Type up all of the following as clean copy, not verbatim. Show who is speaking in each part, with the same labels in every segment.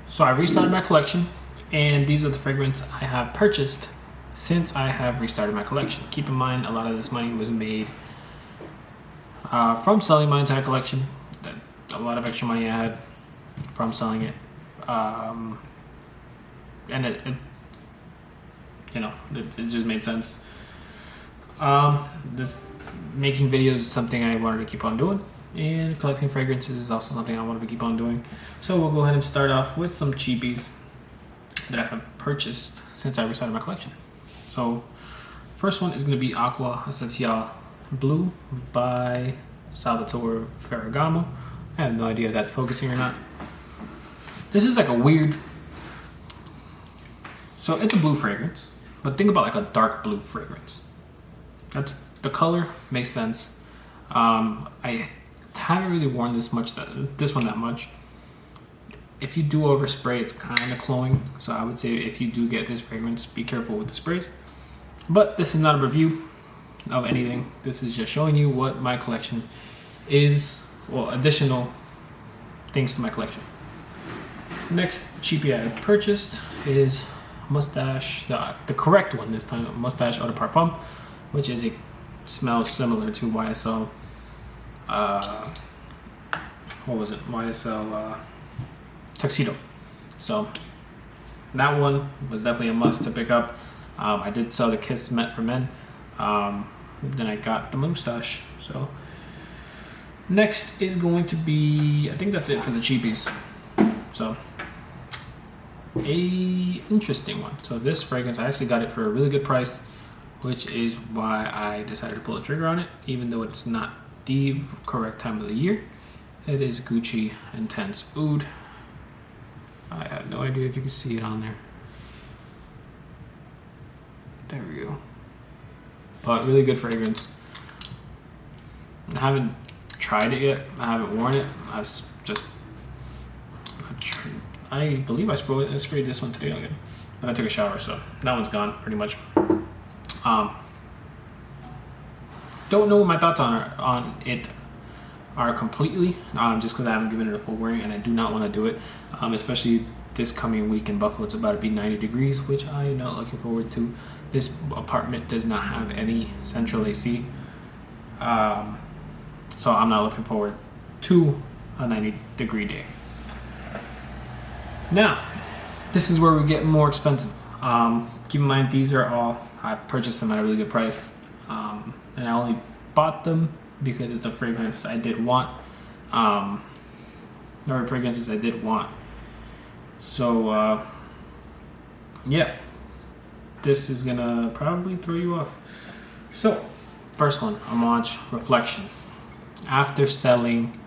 Speaker 1: So I restarted my collection, and these are the fragrances I have purchased since I have restarted my collection. Keep in mind, a lot of this money was made from selling my entire collection. A lot of extra money I had from selling it, and it just made sense. This making videos is something I wanted to keep on doing, and collecting fragrances is also something I wanted to keep on doing. So we'll go ahead and start off with some cheapies that I have purchased since I restarted my collection. So first one is going to be Aqua Essenziale Blue by Salvatore Ferragamo. I have no idea if that's focusing or not. This is like a weird, so it's a blue fragrance, but think about like a dark blue fragrance. That's the color, makes sense. I haven't really worn this one that much. If you do overspray, it's kind of cloying. So I would say if you do get this fragrance, be careful with the sprays. But this is not a review of anything. This is just showing you what my collection is, well, additional things to my collection. Next cheapie I purchased is Mustache, the correct one this time, Mustache Eau de Parfum, which is smells similar to YSL. What was it? YSL Tuxedo. So that one was definitely a must to pick up. I did sell the Kiss Met for Men. Then I got the Moustache. So next is going to be, I think that's it for the cheapies. So a interesting one. So this fragrance, I actually got it for a really good price, which is why I decided to pull the trigger on it, even though it's not the correct time of the year. It is Gucci Intense Oud. I have no idea if you can see it on there. There we go. But really good fragrance. I haven't tried it yet. I haven't worn it. I believe I sprayed this one today again, but I took a shower, so that one's gone pretty much. Don't know what my thoughts on it are completely, just because I haven't given it a full wearing, and I do not want to do it, especially this coming week in Buffalo. It's about to be 90 degrees, which I am not looking forward to. This apartment does not have any central AC, so I'm not looking forward to a 90-degree day. Now, this is where we get more expensive. Keep in mind, these are all, I purchased them at a really good price, and I only bought them because it's a fragrance I did want, or fragrances I did want. So, yeah, this is gonna probably throw you off. So, first one, Homage Reflection. After selling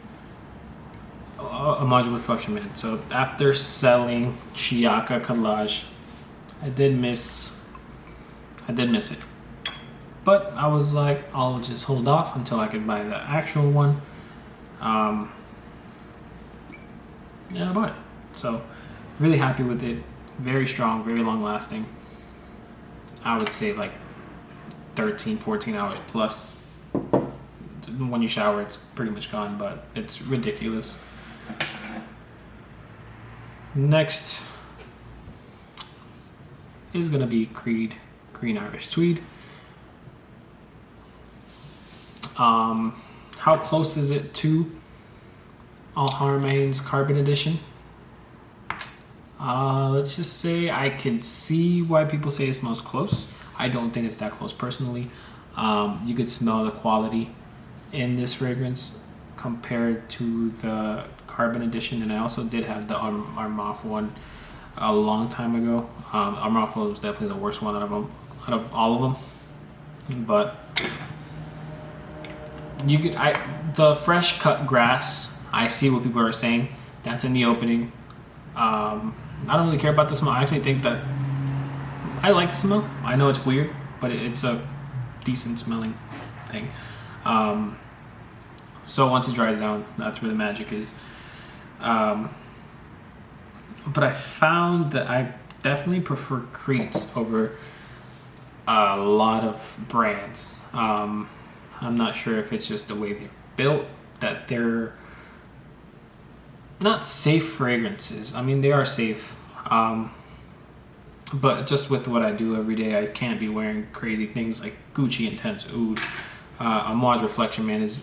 Speaker 1: Homage Reflection, man. So after selling Chiaka Collage, I did miss it. But I was like, I'll just hold off until I can buy the actual one. And I bought it. So really happy with it. Very strong, very long lasting. I would say like 13, 14 hours plus. When you shower, it's pretty much gone, but it's ridiculous. Next is gonna be Creed Green Irish Tweed. How close is it to Alharmain's Carbon Edition? Let's just say I can see why people say it smells close. I don't think it's that close personally. You could smell the quality in this fragrance compared to the Carbon Edition, and I also did have the Armaf one a long time ago. Armaf was definitely the worst one out of all of them. But the fresh cut grass, I see what people are saying. That's in the opening. I don't really care about the smell. I actually think that I like the smell. I know it's weird, but it's a decent smelling thing. So once it dries down, that's where the magic is. But I found that I definitely prefer Creeds over a lot of brands. I'm not sure if it's just the way they're built, that they're not safe fragrances. I mean, they are safe. But just with what I do every day, I can't be wearing crazy things like Gucci Intense Oud. Amouage Reflection Man is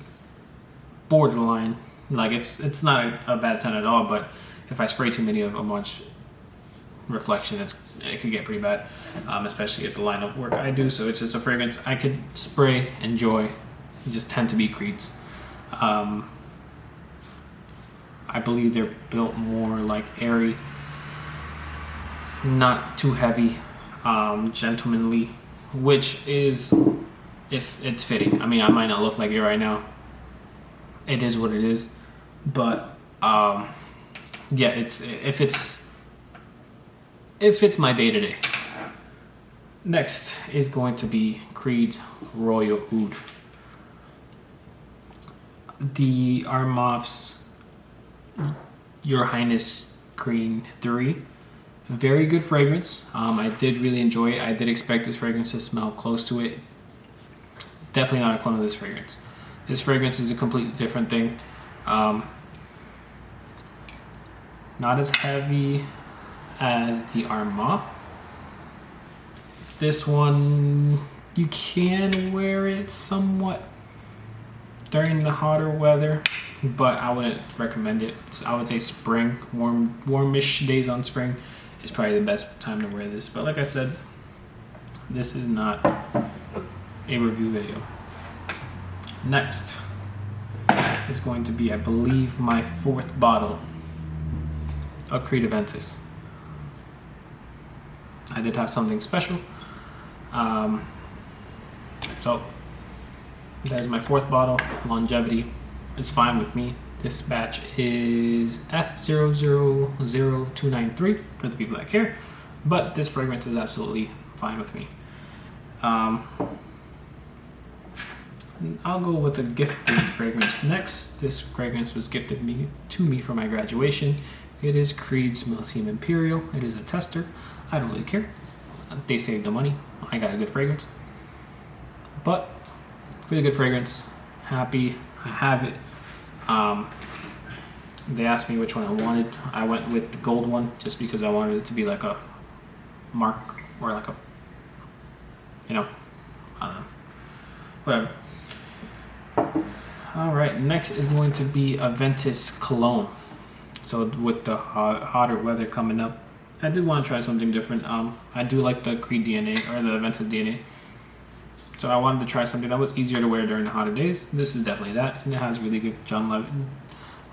Speaker 1: borderline. Like it's not a bad scent at all, but if I spray too many of Amouage Reflection, it could get pretty bad, especially at the line of work I do. So it's just a fragrance I could spray, enjoy. They just tend to be Creeds. I believe they're built more like airy, not too heavy, gentlemanly, which is, if it's fitting. I mean, I might not look like it right now. It is what it is, but yeah, if it's my day to day. Next is going to be Creed's Royal Oud. The Armaf's Your Highness Creed 3. Very good fragrance. I did really enjoy it. I did expect this fragrance to smell close to it. Definitely not a clone of this fragrance. This fragrance is a completely different thing. Not as heavy as the Armaf. This one, you can wear it somewhat during the hotter weather, but I wouldn't recommend it. I would say spring, warmish days on spring is probably the best time to wear this. But like I said, this is not a review video. Next is going to be, I believe, my 4th bottle of Creed Aventus. I did have something special. So that is my 4th bottle. Longevity is fine with me. This batch is F000293 for the people that care, but this fragrance is absolutely fine with me. I'll go with a gifted fragrance next. This fragrance was gifted to me for my graduation. It is Creed Smells Him Imperial. It is a tester. I don't really care. They saved the money. I got a good fragrance. But really good fragrance. Happy I have it. They asked me which one I wanted. I went with the gold one just because I wanted it to be like a mark or like a, I don't know, whatever. All right, next is going to be Aventus Cologne. So with the hotter weather coming up, I did want to try something different. I do like the Creed DNA or the Aventus DNA. So I wanted to try something that was easier to wear during the hotter days. This is definitely that, and it has really good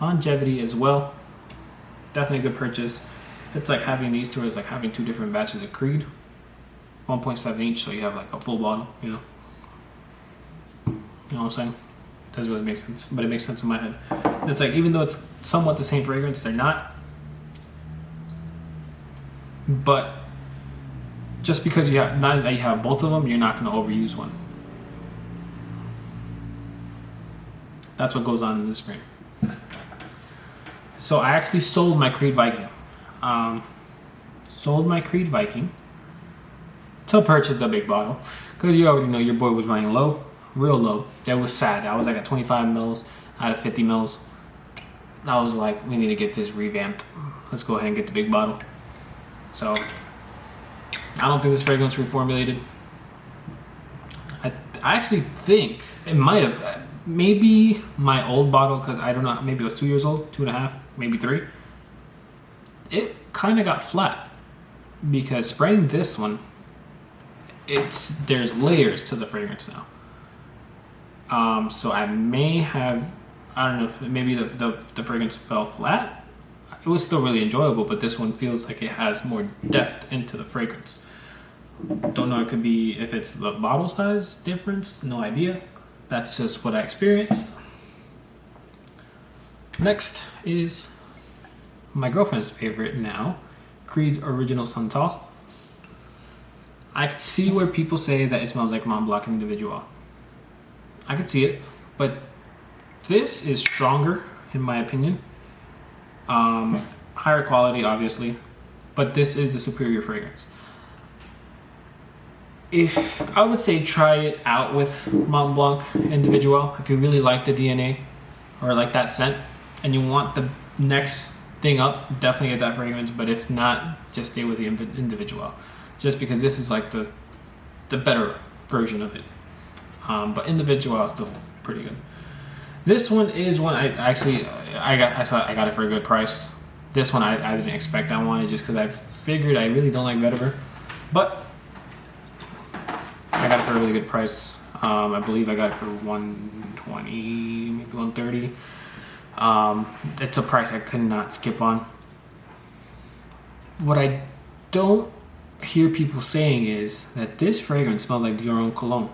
Speaker 1: longevity as well. Definitely a good purchase. It's like having these two is like having 2 different batches of Creed, 1.7 each, so you have like a full bottle. You know what I'm saying? Doesn't really make sense, but it makes sense in my head. It's like, even though it's somewhat the same fragrance, they're not. But just because you have both of them, you're not going to overuse one. That's what goes on in this spring. So I actually sold my Creed Viking. To purchase the big bottle, because you already know your boy was running low, real low. That was sad. I was like at 25 mils out of 50 mils. I was like, we need to get this revamped. Let's go ahead and get the big bottle. So I don't think this fragrance reformulated. I actually think it might have. Maybe my old bottle, because I don't know, maybe it was 2 years old, 2.5, maybe 3. It kind of got flat because spraying this one, there's layers to the fragrance now. So I may have, I don't know, maybe the fragrance fell flat. It was still really enjoyable, but this one feels like it has more depth into the fragrance. Don't know, it could be if it's the bottle size difference, no idea. That's just what I experienced. Next is my girlfriend's favorite now, Creed's Original Santal. I could see where people say that it smells like Mont Blanc Individual. I could see it, but this is stronger in my opinion. Higher quality, obviously, but this is a superior fragrance. If I would say try it out with Mont Blanc Individual, if you really like the DNA or like that scent and you want the next thing up, definitely get that fragrance. But if not, just stay with the Individual, just because this is like the better version of it. But Individual is still pretty good. This one is one I got it for a good price. This one I didn't expect I wanted, just because I figured I really don't like vetiver, but I got it for a really good price. I believe I got it for $120, maybe $130. It's a price I could not skip on. What I don't hear people saying is that this fragrance smells like Dior Homme Cologne.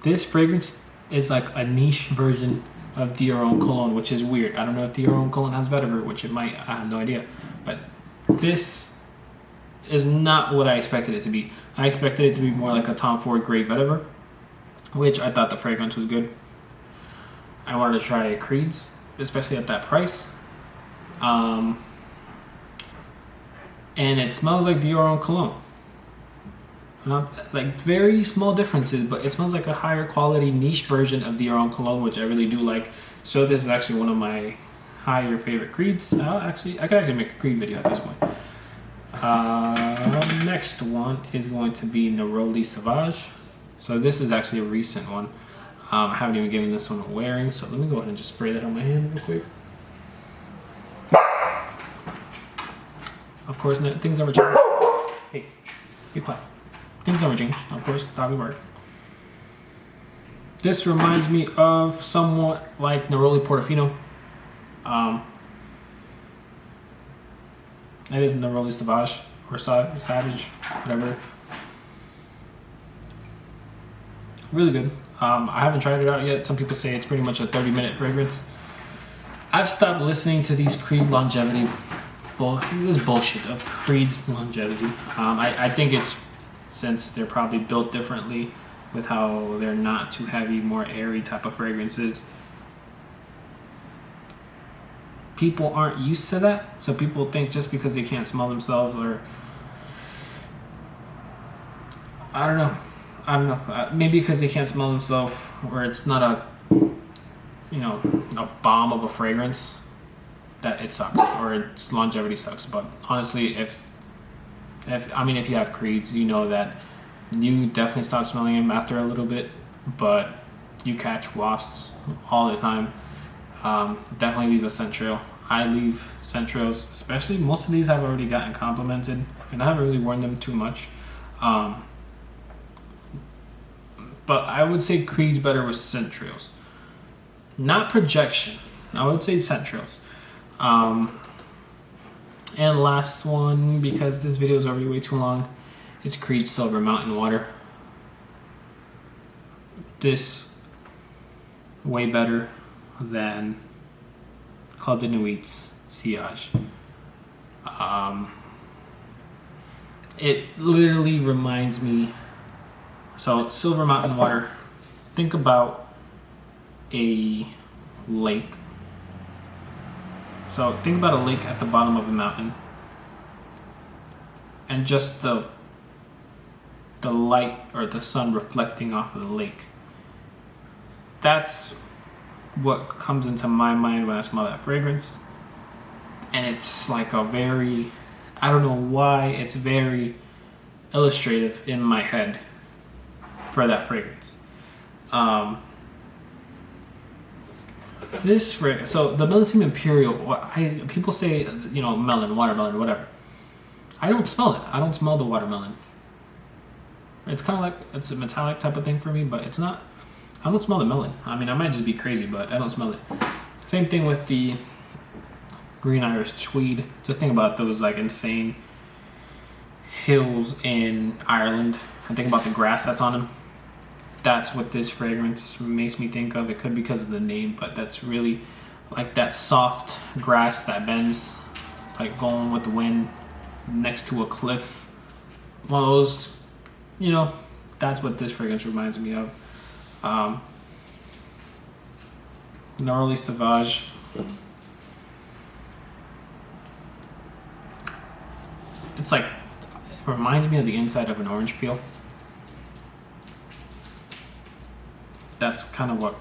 Speaker 1: This fragrance is like a niche version of Dior Homme Cologne, which is weird. I don't know if Dior Homme Cologne has vetiver, which it might. I have no idea. But this is not what I expected it to be. I expected it to be more like a Tom Ford Great Vetiver, which I thought the fragrance was good. I wanted to try Creed's, especially at that price. And it smells like Dior Homme Cologne. Not, like, very small differences, but it smells like a higher quality niche version of Dior Homme Cologne, which I really do like. So this is actually one of my higher favorite Creeds. I could actually make a Creed video at this point. Next one is going to be Neroli Sauvage. So this is actually a recent one. I haven't even given this one a wearing, so let me go ahead and just spray that on my hand real quick. Of course, things never change. Hey, be quiet. Things never change, of course, that'll be word. This reminds me of somewhat like Neroli Portofino. It is Neroli Sauvage, or Savage, whatever. Really good. I haven't tried it out yet. Some people say it's pretty much a 30-minute fragrance. I've stopped listening to these Creed longevity this bullshit of Creed's longevity. I think it's since they're probably built differently with how they're not too heavy, more airy type of fragrances. People aren't used to that, so people think just because they can't smell themselves, or I don't know, maybe because they can't smell themselves, or it's not a bomb of a fragrance, that it sucks, or its longevity sucks. But honestly, if you have Creeds, you know that you definitely stop smelling them after a little bit, but you catch wafts all the time. Definitely leave a scent trail. I leave scent trails, especially most of these have already gotten complimented, and I haven't really worn them too much. But I would say Creed's better with scent trails, not projection. I would say scent trails. And last one, because this video is already way too long, is Creed Silver Mountain Water. This way better than Club de Nuit's Sillage. It literally reminds me, so Silver Mountain Water, think about a lake. So think about a lake at the bottom of a mountain, and just the light or the sun reflecting off of the lake. That's what comes into my mind when I smell that fragrance. And it's like a very, I don't know why, it's very illustrative in my head for that fragrance. This fragrance, so the Millésime Imperial, people say, melon, watermelon, whatever. I don't smell it. I don't smell the watermelon. It's kind of like, it's a metallic type of thing for me, but it's not. I don't smell the melon. I mean, I might just be crazy, but I don't smell it. Same thing with the Green Irish Tweed. Just think about those like insane hills in Ireland, and think about the grass that's on them. That's what this fragrance makes me think of. It could be because of the name, but that's really like that soft grass that bends, like going with the wind next to a cliff. One of those, that's what this fragrance reminds me of. Neroli Sauvage. It's like, it reminds me of the inside of an orange peel. That's kind of what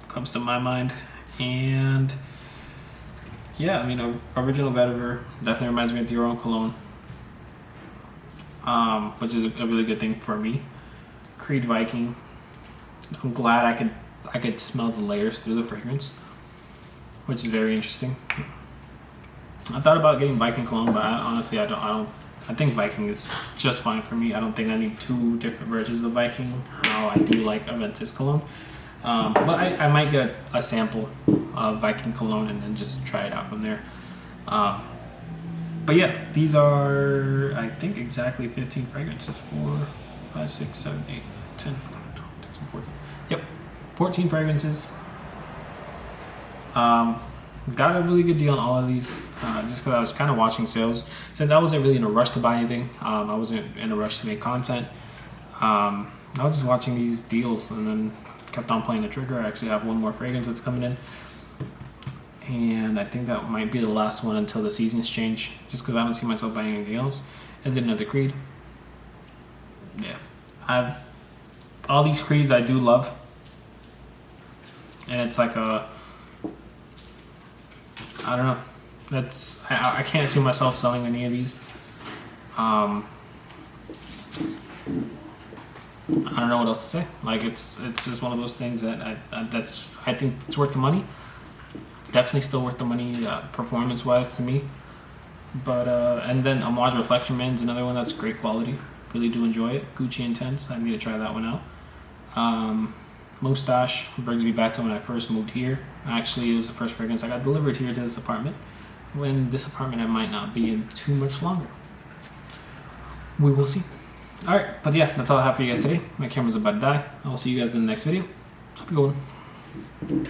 Speaker 1: comes to my mind. And yeah, I mean, original vetiver definitely reminds me of the Oral Cologne, which is a really good thing for me. Creed Viking. I'm glad I could smell the layers through the fragrance, which is very interesting. I thought about getting Viking cologne, but honestly, I don't. I think Viking is just fine for me. I don't think I need two different versions of Viking. I do like Aventus cologne, but I might get a sample of Viking cologne and then just try it out from there. But yeah, these are, I think, exactly 15 fragrances. 4, 5, 6, 7, 8, 10, 11, 12, 13, 14. Yep, 14 fragrances. Got a really good deal on all of these, just because I was kind of watching sales. Since I wasn't really in a rush to buy anything, I wasn't in a rush to make content. I was just watching these deals and then kept on playing the trigger. I actually have one more fragrance that's coming in, and I think that might be the last one until the seasons change, just because I don't see myself buying anything else. Is it another Creed? Yeah, all these Creeds I do love, and it's like I don't know. I can't see myself selling any of these. I don't know what else to say. Like it's just one of those things that I think it's worth the money. Definitely still worth the money, performance wise to me. But and then Homage Reflection Man is another one that's great quality. Really do enjoy it. Gucci Intense. I need to try that one out. Moustache brings me back to when I first moved here. Actually, it was the first fragrance I got delivered here to this apartment. When this apartment I might not be in too much longer. We will see. Alright, but yeah, that's all I have for you guys today. My camera's about to die. I'll see you guys in the next video. Have a good one.